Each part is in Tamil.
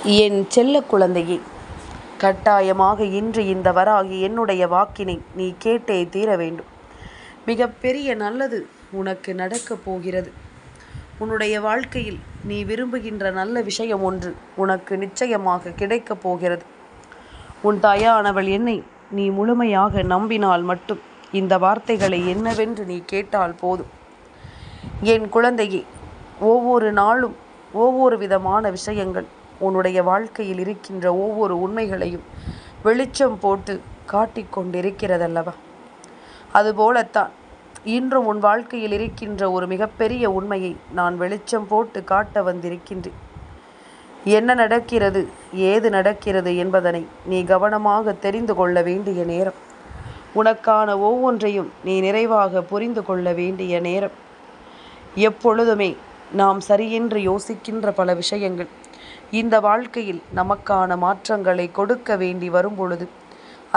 என் செல்ல குழந்தையே, கட்டாயமாக இன்று இந்த வராகி என்னுடைய வாக்கினை நீ கேட்டே தீர வேண்டும். மிகப்பெரிய நல்லது உனக்கு நடக்கப் போகிறது. உன்னுடைய வாழ்க்கையில் நீ விரும்புகின்ற நல்ல விஷயம் ஒன்று உனக்கு நிச்சயமாக கிடைக்கப் போகிறது. உன் தாயானவள் என்னை நீ முழுமையாக நம்பினால் மட்டும் இந்த வார்த்தைகளை என்னவென்று நீ கேட்டால் போதும். என் குழந்தையே, ஒவ்வொரு நாளும் ஒவ்வொரு விதமான விஷயங்கள் உன்னுடைய வாழ்க்கையில் இருக்கின்ற ஒவ்வொரு உண்மைகளையும் வெளிச்சம் போட்டு காட்டிக்கொண்டிருக்கிறதல்லவா? அதுபோலத்தான் இன்றும் உன் வாழ்க்கையில் இருக்கின்ற ஒரு மிகப்பெரிய உண்மையை நான் வெளிச்சம் போட்டு காட்ட வந்திருக்கின்றேன். என்ன நடக்கிறது, ஏது நடக்கிறது என்பதனை நீ கவனமாக தெரிந்து கொள்ள வேண்டிய நேரம். உனக்கான ஒவ்வொன்றையும் நீ நிறைவாக புரிந்து கொள்ள வேண்டிய நேரம். எப்பொழுதுமே நாம் சரியென்று யோசிக்கின்ற பல விஷயங்கள் இந்த வாழ்க்கையில் நமக்கான மாற்றங்களை கொடுக்க வேண்டி வரும் பொழுது,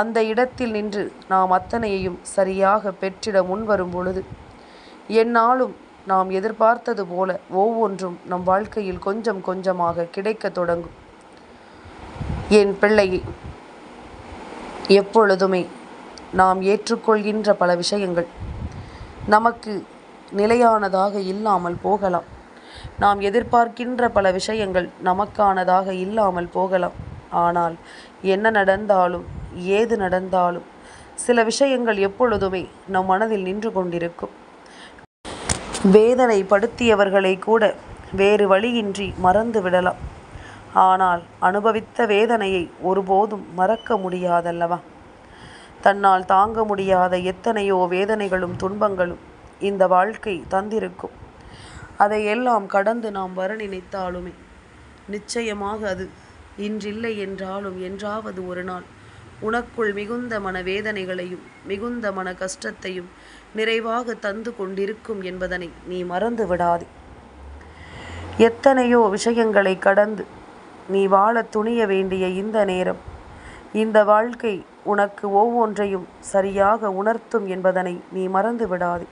அந்த இடத்தில் நின்று நாம் அத்தனையையும் சரியாக பெற்றிட முன்வரும் பொழுது, எந்நாளும் நாம் எதிர்பார்த்தது போல ஒவ்வொன்றும் நம் வாழ்க்கையில் கொஞ்சம் கொஞ்சமாக கிடைக்க தொடங்கும். என் பிள்ளையே, எப்பொழுதுமே நாம் ஏற்றுக்கொள்கின்ற பல விஷயங்கள் நமக்கு நிலையானதாக இல்லாமல் போகலாம். நாம் எதிர்பார்க்கின்ற பல விஷயங்கள் நமக்கானதாக இல்லாமல் போகலாம். ஆனால் என்ன நடந்தாலும் ஏது நடந்தாலும் சில விஷயங்கள் எப்பொழுதுமே நம் மனதில் நின்று கொண்டிருக்கும். வேதனைப்படுத்தியவர்களை கூட வேறு வழியின்றி மறந்து விடலாம். ஆனால் அனுபவித்த வேதனையை ஒருபோதும் மறக்க முடியாதல்லவா? தன்னால் தாங்க முடியாத எத்தனையோ வேதனைகளும் துன்பங்களும் இந்த வாழ்க்கை தந்திருக்கும். அதையெல்லாம் கடந்து நாம் வர நினைத்தாலுமே நிச்சயமாக அது இன்றில்லை என்றாலும் என்றாவது ஒரு நாள் உனக்குள் மிகுந்த மனவேதனைகளையும் மிகுந்த மன கஷ்டத்தையும் நிறைவாக தந்து கொண்டிருக்கும் என்பதனை நீ மறந்து விடாதே. எத்தனையோ விஷயங்களை கடந்து நீ வாழ துணிய வேண்டிய இந்த நேரம், இந்த வாழ்க்கை உனக்கு ஒவ்வொன்றையும் சரியாக உணர்த்தும் என்பதனை நீ மறந்து விடாதே.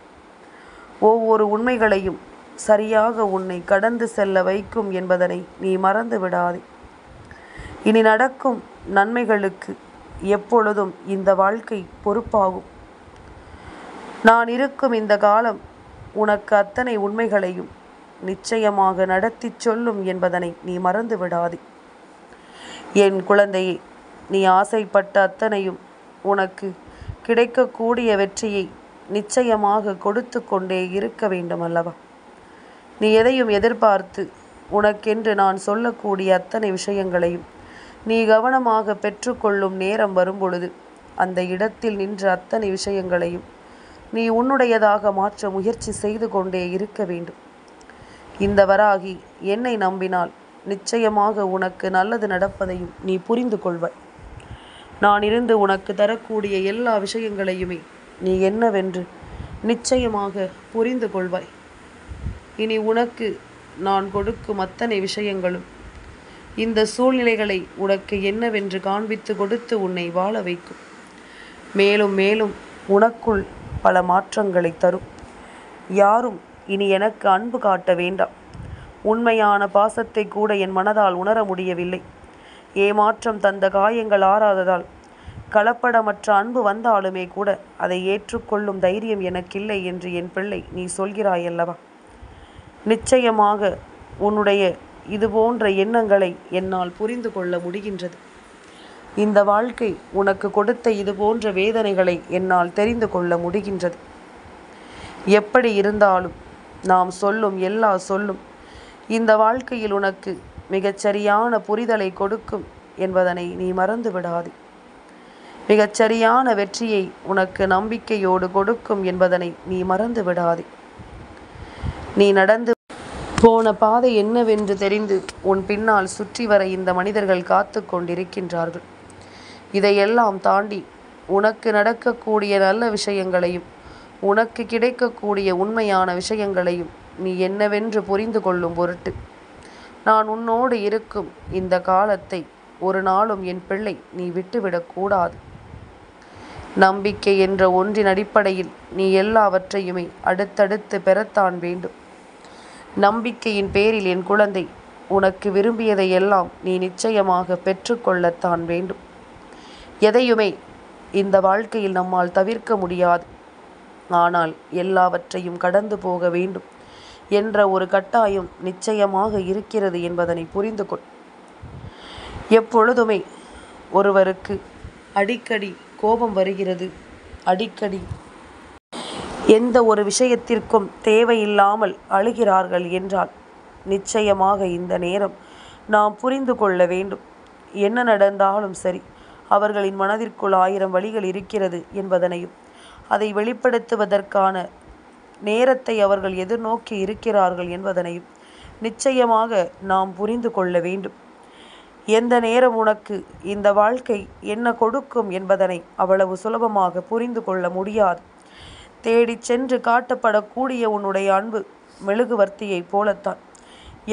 ஒவ்வொரு உண்மைகளையும் சரியாக உன்னை கடந்து செல்ல வைக்கும் என்பதனை நீ மறந்து விடாதே. இனி நடக்கும் நன்மைகளுக்கு எப்பொழுதும் இந்த வாழ்க்கை பொறுப்பாகும். நான் இருக்கும் இந்த காலம் உனக்கு அத்தனை உண்மைகளையும் நிச்சயமாக நடத்தி சொல்லும் என்பதனை நீ மறந்து விடாதே. என் குழந்தையே, நீ ஆசைப்பட்ட அத்தனையும் உனக்கு கிடைக்கக்கூடிய வெற்றியை நிச்சயமாக கொடுத்து கொண்டே இருக்க வேண்டும் அல்லவா? நீ எதையும் எதிர்பார்த்து உனக்கென்று நான் சொல்லக்கூடிய அத்தனை விஷயங்களையும் நீ கவனமாக பெற்றுக்கொள்ளும் நேரம் வரும்பொழுது அந்த இடத்தில் நின்ற அத்தனை விஷயங்களையும் நீ உன்னுடையதாக மாற்ற முயற்சி செய்து கொண்டே இருக்க வேண்டும். இந்த வராகி என்னை நம்பினால் நிச்சயமாக உனக்கு நல்லது நடப்பதையும் நீ புரிந்து கொள்வாய். நான் இருந்து உனக்கு தரக்கூடிய எல்லா விஷயங்களையுமே நீ என்னவென்று நிச்சயமாக புரிந்து கொள்வாய். இனி உனக்கு நான் கொடுக்கும் அத்தனை விஷயங்களும் இந்த சூழ்நிலைகளை உனக்கு என்னவென்று காண்பித்து கொடுத்து உன்னை வாழ வைக்கும். மேலும் மேலும் உனக்குள் பல மாற்றங்களை தரும். யாரும் இனி எனக்கு அன்பு காட்ட வேண்டாம். உண்மையான பாசத்தை கூட என் மனதால் உணர முடியவில்லை. ஏமாற்றம் தந்த காயங்கள் ஆறாததால் கலப்படமற்ற அன்பு வந்தாலுமே கூட அதை ஏற்றுக்கொள்ளும் தைரியம் எனக்கில்லை என்று என் பிள்ளை நீ சொல்கிறாயல்லவா? நிச்சயமாக உன்னுடைய இது போன்ற எண்ணங்களை என்னால் புரிந்து கொள்ள முடிகின்றது. இந்த வாழ்க்கை உனக்கு கொடுத்த இது போன்ற வேதனைகளை என்னால் தெரிந்து கொள்ள முடிகின்றது. எப்படி இருந்தாலும் நாம் சொல்லும் எல்லா சொல்லும் இந்த வாழ்க்கையில் உனக்கு மிகச்சரியான புரிதலை கொடுக்கும் என்பதனை நீ மறந்து விடாதே. மிகச்சரியான வெற்றியை உனக்கு நம்பிக்கையோடு கொடுக்கும் என்பதனை நீ மறந்து விடாதே. நீ நடந்து போன பாதை என்னவென்று தெரிந்து உன் பின்னால் சுற்றி வர இந்த மனிதர்கள் காத்து கொண்டிருக்கின்றார்கள். இதையெல்லாம் தாண்டி உனக்கு நடக்கக்கூடிய நல்ல விஷயங்களையும் உனக்கு கிடைக்கக்கூடிய உண்மையான விஷயங்களையும் நீ என்னவென்று புரிந்து கொள்ளும் பொருட்டு நான் உன்னோடு இருக்கும் இந்த காலத்தை ஒரு நாளும் என் பிள்ளை நீ விட்டுவிடக்கூடாது. நம்பிக்கை என்ற ஒன்றின் அடிப்படையில் நீ எல்லாவற்றையுமே அடுத்தடுத்து பெறத்தான் வேண்டும். நம்பிக்கையின் பேரில் என் குழந்தை உனக்கு விரும்பியதை எல்லாம் நீ நிச்சயமாக பெற்றுக்கொள்ளத்தான் வேண்டும். எதையுமே இந்த வாழ்க்கையில் நம்மால் தவிர்க்க முடியாது. ஆனால் எல்லாவற்றையும் கடந்து போக வேண்டும் என்ற ஒரு கட்டாயம் நிச்சயமாக இருக்கிறது என்பதனை புரிந்து கொள். எப்பொழுதுமே ஒருவருக்கு அடிக்கடி கோபம் வருகிறது, அடிக்கடி எந்த ஒரு விஷயத்திற்கும் தேவையில்லாமல் அழுகிறார்கள் என்றால் நிச்சயமாக இந்த நேரம் நாம் புரிந்து கொள்ள வேண்டும். என்ன நடந்தாலும் சரி, அவர்களின் மனதிற்குள் 1000 வழிகள் இருக்கிறது என்பதனையும், அதை வெளிப்படுத்துவதற்கான நேரத்தை அவர்கள் எதிர்நோக்கி இருக்கிறார்கள் என்பதனையும் நிச்சயமாக நாம் புரிந்து கொள்ள வேண்டும். எந்த நேரம் உனக்கு இந்த வாழ்க்கை என்ன கொடுக்கும் என்பதனை அவ்வளவு சுலபமாக புரிந்து கொள்ள முடியாது. தேடிச் சென்று காட்டப்படக்கூடிய உன்னுடைய அன்பு மெழுகுவர்த்தியை போலத்தான்.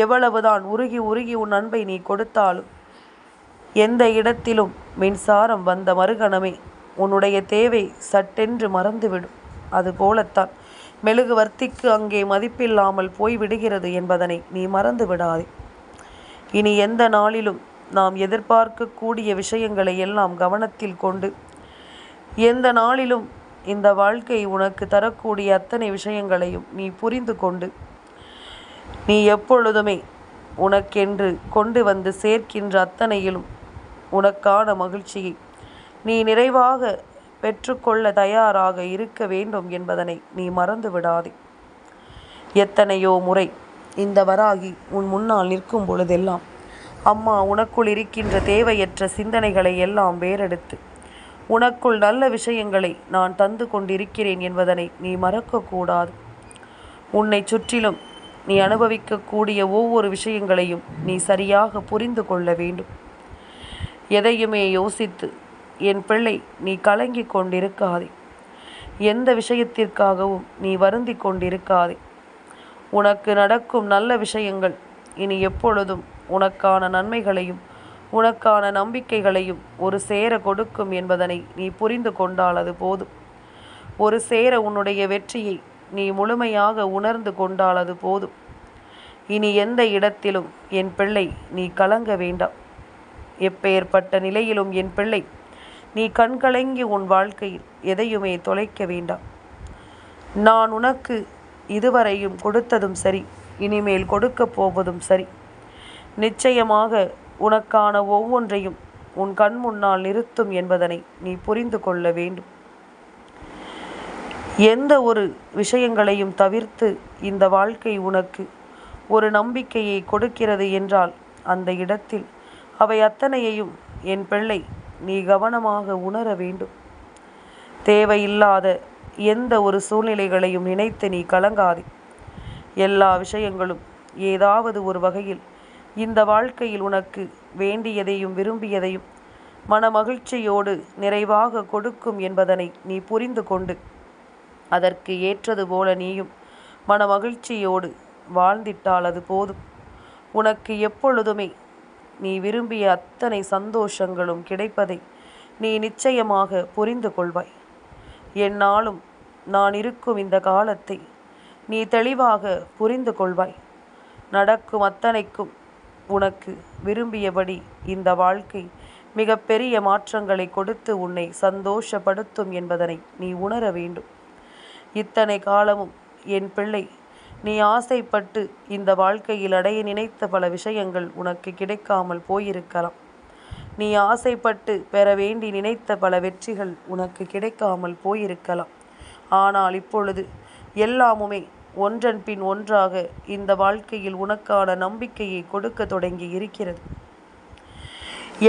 எவ்வளவுதான் உருகி உருகி உன் அன்பை நீ கொடுத்தாலும் எந்த இடத்திலும் மின்சாரம் வந்த மறுகணமே உன்னுடைய தேவை சட்டென்று மறந்துவிடும். அதுபோலத்தான் மெழுகுவர்த்திக்கு அங்கே மதிப்பில்லாமல் போய்விடுகிறது என்பதனை நீ மறந்து விடாதே. இனி எந்த நாளிலும் நாம் எதிர்பார்க்கக்கூடிய விஷயங்களை எல்லாம் கவனத்தில் கொண்டு, எந்த நாளிலும் இந்த வாழ்க்கை உனக்கு தரக்கூடிய அத்தனை விஷயங்களையும் நீ புரிந்து கொண்டு, நீ எப்பொழுதுமே உனக்கென்று கொண்டு வந்து சேர்க்கின்ற அத்தனையிலும் உனக்கான மகிழ்ச்சியை நீ நிறைவாக பெற்றுக்கொள்ள தயாராக இருக்க வேண்டும் என்பதனை நீ மறந்து விடாதே. எத்தனையோ முறை இந்த வராகி உன் முன்னால் நிற்கும் பொழுதெல்லாம் அம்மா உனக்குள் இருக்கின்ற தேவையற்ற சிந்தனைகளை எல்லாம் வேறெடுத்து உனக்குள் நல்ல விஷயங்களை நான் தந்து கொண்டிருக்கிறேன் என்பதனை நீ மறக்கக்கூடாது. உன்னை சுற்றிலும் நீ அனுபவிக்கக்கூடிய ஒவ்வொரு விஷயங்களையும் நீ சரியாக புரிந்து கொள்ள வேண்டும். எதையுமே யோசித்து என் பிள்ளை நீ கலங்கி கொண்டிருக்காதே. எந்த விஷயத்திற்காகவும் நீ வருந்தி கொண்டிருக்காதே. உனக்கு நடக்கும் நல்ல விஷயங்கள் இனி எப்பொழுதும் உனக்கான நன்மைகளையும் உனக்கான நம்பிக்கைகளையும் ஒரு சேர கொடுக்கும் என்பதனை நீ புரிந்து கொண்டால் அது போதும். ஒரு சேர உன்னுடைய வெற்றியை நீ முழுமையாக உணர்ந்து கொண்டால் அது போதும். இனி எந்த இடத்திலும் என் பிள்ளை நீ கலங்க வேண்டாம். எப்பேற்பட்ட நிலையிலும் என் பிள்ளை நீ கண்கலங்கி உன் வாழ்க்கையில் எதையுமே தொலைக்க வேண்டாம். நான் உனக்கு இதுவரையும் கொடுத்ததும் சரி, இனிமேல் கொடுக்கப் போவதும் சரி, நிச்சயமாக உனக்கான ஒவ்வொன்றையும் உன் கண் முன்னால் நிறுத்தும் என்பதனை நீ புரிந்து கொள்ள வேண்டும். எந்த ஒரு விஷயங்களையும் தவிர்த்து இந்த வாழ்க்கை உனக்கு ஒரு நம்பிக்கையை கொடுக்கிறது என்றால் அந்த இடத்தில் அவை அத்தனையையும் என் பிள்ளை நீ கவனமாக உணர வேண்டும். தேவையில்லாத எந்த ஒரு சூழ்நிலைகளையும் நினைத்து நீ கலங்காதே. எல்லா விஷயங்களும் ஏதாவது ஒரு வகையில் இந்த வாழ்க்கையில் உனக்கு வேண்டியதையும் விரும்பியதையும் மன மகிழ்ச்சியோடு நிறைவாக கொடுக்கும் என்பதனை நீ புரிந்து கொண்டு அதற்கு ஏற்றது போல நீயும் மன மகிழ்ச்சியோடு வாழ்ந்திட்டால் அது போதும். உனக்கு எப்பொழுதுமே நீ விரும்பிய அத்தனை சந்தோஷங்களும் கிடைப்பதை நீ நிச்சயமாக புரிந்து கொள்வாய். என்னாலும் நான் இருக்கும் இந்த காலத்தை நீ தெளிவாக புரிந்து கொள்வாய். நடக்கும் அத்தனைக்கும் உனக்கு விரும்பியபடி இந்த வாழ்க்கை மிக பெரிய மாற்றங்களை கொடுத்து உன்னை சந்தோஷப்படுத்தும் என்பதனை நீ உணர வேண்டும். இத்தனை காலமும் என் பிள்ளை நீ ஆசைப்பட்டு இந்த வாழ்க்கையில் அடைய நினைத்த பல விஷயங்கள் உனக்கு கிடைக்காமல் போயிருக்கலாம். நீ ஆசைப்பட்டு பெற வேண்டி நினைத்த பல வெற்றிகள் உனக்கு கிடைக்காமல் போயிருக்கலாம். ஆனால் இப்பொழுது எல்லாமுமே ஒன்றன் பின் ஒன்றாக இந்த வாழ்க்கையில் உனக்கான நம்பிக்கையை கொடுக்க தொடங்கி இருக்கிறது.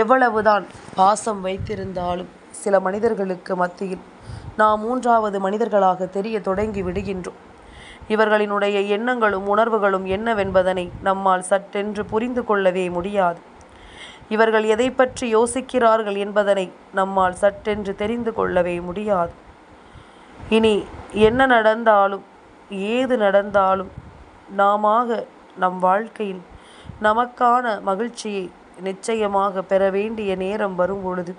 எவ்வளவுதான் பாசம் வைத்திருந்தாலும் சில மனிதர்களுக்கு மத்தியில் நாம் 3வது மனிதர்களாக தெரிய தொடங்கி விடுகின்றோம். இவர்களினுடைய எண்ணங்களும் உணர்வுகளும் என்னவென்பதனை நம்மால் சட்டென்று புரிந்து கொள்ளவே முடியாது. இவர்கள் எதை பற்றி யோசிக்கிறார்கள் என்பதனை நம்மால் சட்டென்று தெரிந்து கொள்ளவே முடியாது. இனி என்ன நடந்தாலும் ஏது நடந்தாலும் நாமாக நம் வாழ்க்கையில் நமக்கான மகிழ்ச்சியை நிச்சயமாக பெற வேண்டிய நேரம் வரும் பொழுது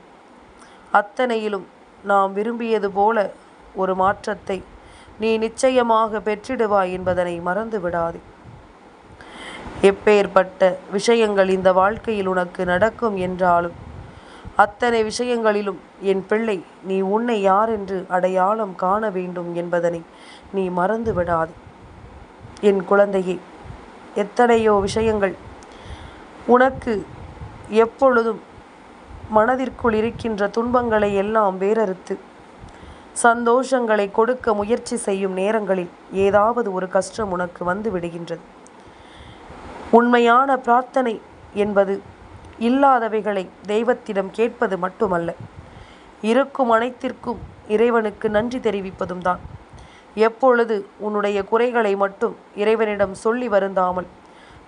அத்தனையிலும் நாம் விரும்பியது போல ஒரு மாற்றத்தை நீ நிச்சயமாக பெற்றிடுவாய் என்பதனை மறந்து விடாதே. எப்பேற்பட்ட விஷயங்கள் இந்த வாழ்க்கையில் உனக்கு நடக்கும் என்றாலும் அத்தனை விஷயங்களிலும் என் பிள்ளை, நீ உன்னை யார் என்று அடையாளம் காண வேண்டும் என்பதனை நீ மறந்து விடாது. என் குழந்தையே, எத்தனையோ விஷயங்கள் உனக்கு எப்பொழுதும் மனதிற்குள் இருக்கின்ற துன்பங்களை எல்லாம் வேறறுத்து சந்தோஷங்களை கொடுக்க முயற்சி செய்யும் நேரங்களில் ஏதாவது ஒரு கஷ்டம் உனக்கு வந்து விடுகின்றது. உண்மையான பிரார்த்தனை என்பது இல்லாதவைகளை தெய்வத்திடம் கேட்பது மட்டுமல்ல, இருக்கும் அனைத்திற்கும் இறைவனுக்கு நன்றி தெரிவிப்பதும் தான். எப்பொழுது உன்னுடைய குறைகளை மட்டும் இறைவனிடம் சொல்லி வருந்தாமல்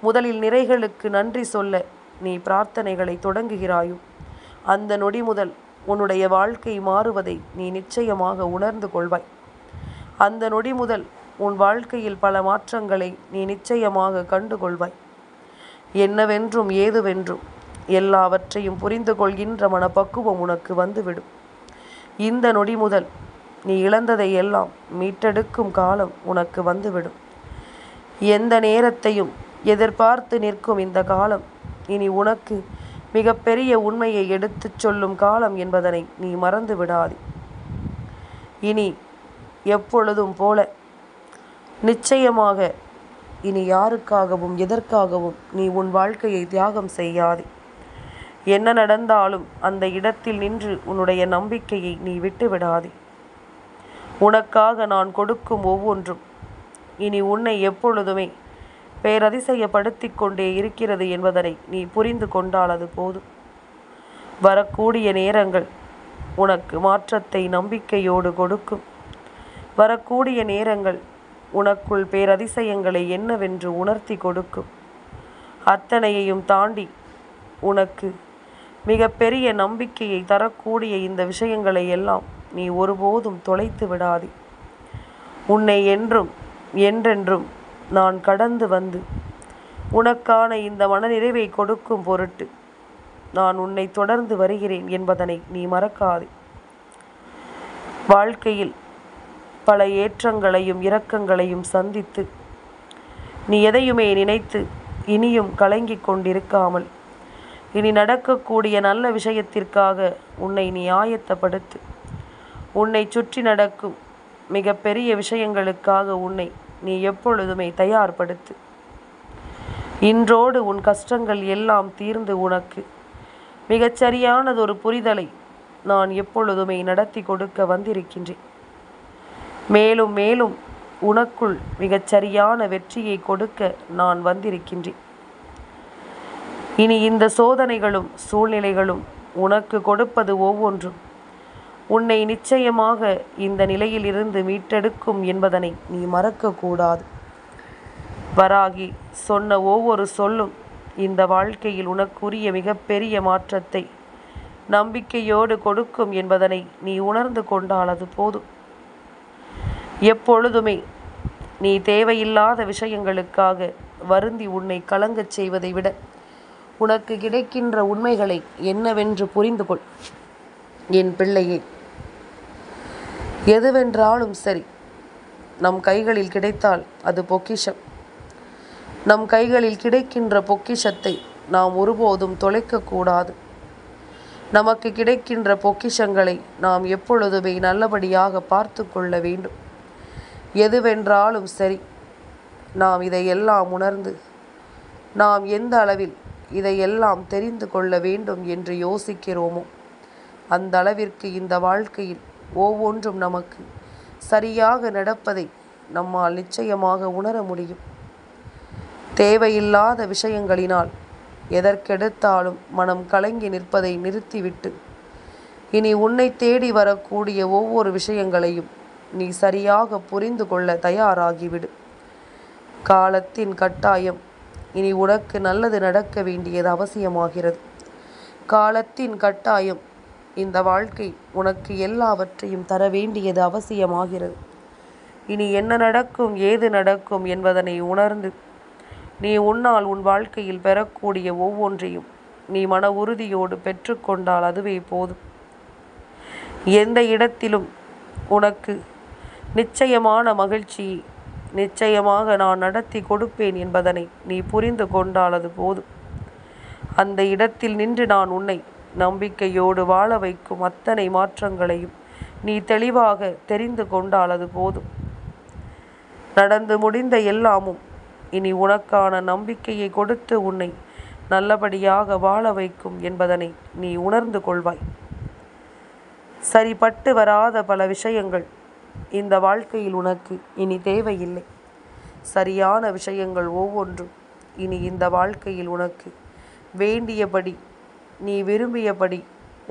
முதலில் நிறைகளுக்கு நன்றி சொல்ல நீ பிரார்த்தனைகளை தொடங்குகிறாயோ, அந்த நொடி முதல் உன்னுடைய வாழ்க்கை மாறுவதை நீ நிச்சயமாக உணர்ந்து கொள்வாய். அந்த நொடி முதல் உன் வாழ்க்கையில் பல மாற்றங்களை நீ நிச்சயமாக கண்டு கொள்வாய். என்னவென்றும் ஏதுவென்றும் எல்லாவற்றையும் புரிந்து கொள்கின்ற மனப்பக்குவம் உனக்கு வந்துவிடும். இந்த நொடி முதல் நீ இழந்ததை எல்லாம் மீட்டெடுக்கும் காலம் உனக்கு வந்துவிடும். எந்த நேரத்தையும் எதிர்பார்த்து நிற்கும் இந்த காலம் இனி உனக்கு மிகப்பெரிய உண்மையை எடுத்துச் சொல்லும் காலம் என்பதனை நீ மறந்து விடாதே. இனி எப்பொழுதும் போல நிச்சயமாக இனி யாருக்காகவும் எதற்காகவும் நீ உன் வாழ்க்கையை தியாகம் செய்யாதே. என்ன நடந்தாலும் அந்த இடத்தில் நின்று உன்னுடைய நம்பிக்கையை நீ விட்டு விடாதே. உனக்காக நான் கொடுக்கும் ஒவ்வொன்றும் இனி உன்னை எப்பொழுதுமே பேரதிசயப்படுத்தி கொண்டே இருக்கிறது என்பதனை நீ புரிந்து கொண்டால் அது போதும். வரக்கூடிய நேரங்கள் உனக்கு மாற்றத்தை நம்பிக்கையோடு கொடுக்கும். வரக்கூடிய நேரங்கள் உனக்குள் பேரதிசயங்களை என்னவென்று உணர்த்தி கொடுக்கும். அத்தனையையும் தாண்டி உனக்கு மிகப்பெரிய நம்பிக்கையை தரக்கூடிய இந்த விஷயங்களை எல்லாம் நீ ஒருபோதும் தொலைத்து விடாதே. உன்னை என்றும் என்றென்றும் நான் கடந்து வந்து உனக்கான இந்த மனநிறைவை கொடுக்கும் பொருட்டு நான் உன்னை தொடர்ந்து வருகிறேன் என்பதனை நீ மறக்காதே. வாழ்க்கையில் பல ஏற்றங்களையும் இரக்கங்களையும் சந்தித்து நீ எதையுமே நினைத்து இனியும் கலங்கிக் கொண்டிருக்காமல் இனி நடக்கக்கூடிய நல்ல விஷயத்திற்காக உன்னை நீ ஆயத்தப்படுத்து. உன்னை சுற்றி நடக்கும் மிகப்பெரிய விஷயங்களுக்காக உன்னை நீ எப்பொழுதுமே தயார்படுத்து. இன்றோடு உன் கஷ்டங்கள் எல்லாம் தீர்ந்து உனக்கு மிகச்சரியானதொரு புரிதலை நான் எப்பொழுதுமே நடத்தி கொடுக்க வந்திருக்கின்றேன். மேலும் மேலும் உனக்குள் மிகச்சரியான வெற்றியை கொடுக்க நான் வந்திருக்கின்றேன். இனி இந்த சோதனைகளும் சூழ்நிலைகளும் உனக்கு கொடுப்பது ஒவ்வொன்றும் உன்னை நிச்சயமாக இந்த நிலையிலிருந்து மீட்டெடுக்கும் என்பதனை நீ மறக்கக்கூடாது. வராகி சொன்ன ஒவ்வொரு சொல்லும் இந்த வாழ்க்கையில் உனக்குரிய மிகப்பெரிய மாற்றத்தை நம்பிக்கையோடு கொடுக்கும் என்பதனை நீ உணர்ந்து கொண்டால் அது போதும். எப்பொழுதுமே நீ தேவையில்லாத விஷயங்களுக்காக வருந்தி உன்னை கலங்கச் செய்வதை விட உனக்கு கிடைக்கின்ற உண்மைகளை என்னவென்று புரிந்து கொள். என் பிள்ளையே, எதுவென்றாலும் சரி, நம் கைகளில் கிடைத்தால் அது பொக்கிஷம். நம் கைகளில் கிடைக்கின்ற பொக்கிஷத்தை நாம் ஒருபோதும் தொலைக்கக்கூடாது. நமக்கு கிடைக்கின்ற பொக்கிஷங்களை நாம் எப்பொழுதுமே நல்லபடியாக பார்த்து கொள்ள வேண்டும். எதுவென்றாலும் சரி, நாம் இதையெல்லாம் உணர்ந்து நாம் எந்த அளவில் இதையெல்லாம் தெரிந்து கொள்ள வேண்டும் என்று யோசிக்கிறோமோ அந்த அளவிற்கு இந்த வாழ்க்கையில் ஒவ்வொன்றும் நமக்கு சரியாக நடப்பதை நம்மால் நிச்சயமாக உணர முடியும். தேவையில்லாத விஷயங்களினால் எதற்கெடுத்தாலும் மனம் கலங்கி நிற்பதை நிறுத்திவிட்டு இனி உன்னை தேடி வரக்கூடிய ஒவ்வொரு விஷயங்களையும் நீ சரியாக புரிந்து கொள்ள தயாராகிவிடு. காலத்தின் கட்டாயம் இனி உனக்கு நல்லது நடக்க வேண்டியது அவசியமாகிறது. காலத்தின் கட்டாயம் இந்த வாழ்க்கை உனக்கு எல்லாவற்றையும் தர வேண்டியது அவசியமாகிறது. இனி என்ன நடக்கும் ஏது நடக்கும் என்பதனை உணர்ந்து நீ உன்னால் உன் வாழ்க்கையில் பெறக்கூடிய ஒவ்வொன்றையும் நீ மன உறுதியோடு பெற்றுக்கொண்டால் அதுவே போதும். எந்த இடத்திலும் உனக்கு நிச்சயமான மகிழ்ச்சியை நிச்சயமாக நான் நடத்தி கொடுப்பேன் என்பதனை நீ புரிந்து கொண்டால் அது போதும். அந்த இடத்தில் நின்று நான் உன்னை நம்பிக்கையோடு வாழ வைக்கும் அத்தனை மாற்றங்களையும் நீ தெளிவாக தெரிந்து கொண்டால் அது போதும். நடந்து முடிந்த எல்லாமும் இனி உனக்கான நம்பிக்கையை கொடுத்து உன்னை நல்லபடியாக வாழ வைக்கும் என்பதனை நீ உணர்ந்து கொள்வாய். சரிப்பட்டு வராத பல விஷயங்கள் இந்த வாழ்க்கையில் உனக்கு இனி தேவையில்லை. சரியான விஷயங்கள் ஒவ்வொன்றும் இனி இந்த வாழ்க்கையில் உனக்கு வேண்டியபடி, நீ விரும்பியபடி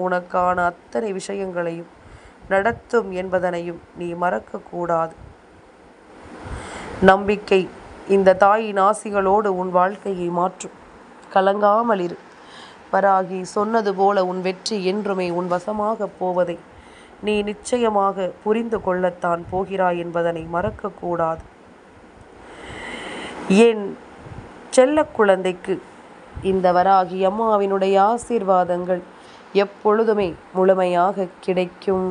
உனக்கான அத்தனை விஷயங்களையும் நடத்தும் என்பதனையும் நீ மறக்கக்கூடாது. நம்பிக்கை இந்த தாயின் ஆசிகளோடு உன் வாழ்க்கையை மாற்றும். கலங்காமல் இரு. வராகி சொன்னது போல உன் வெற்றி என்றுமே உன் வசமாக போவதை நீ நிச்சயமாக புரிந்து கொள்ளத்தான் போகிறாய் என்பதனை மறக்கக்கூடாது. என் செல்ல குழந்தைக்கு இந்த வராகி அம்மாவினுடைய ஆசீர்வாதங்கள் எப்பொழுதுமே முழுமையாக கிடைக்கும்.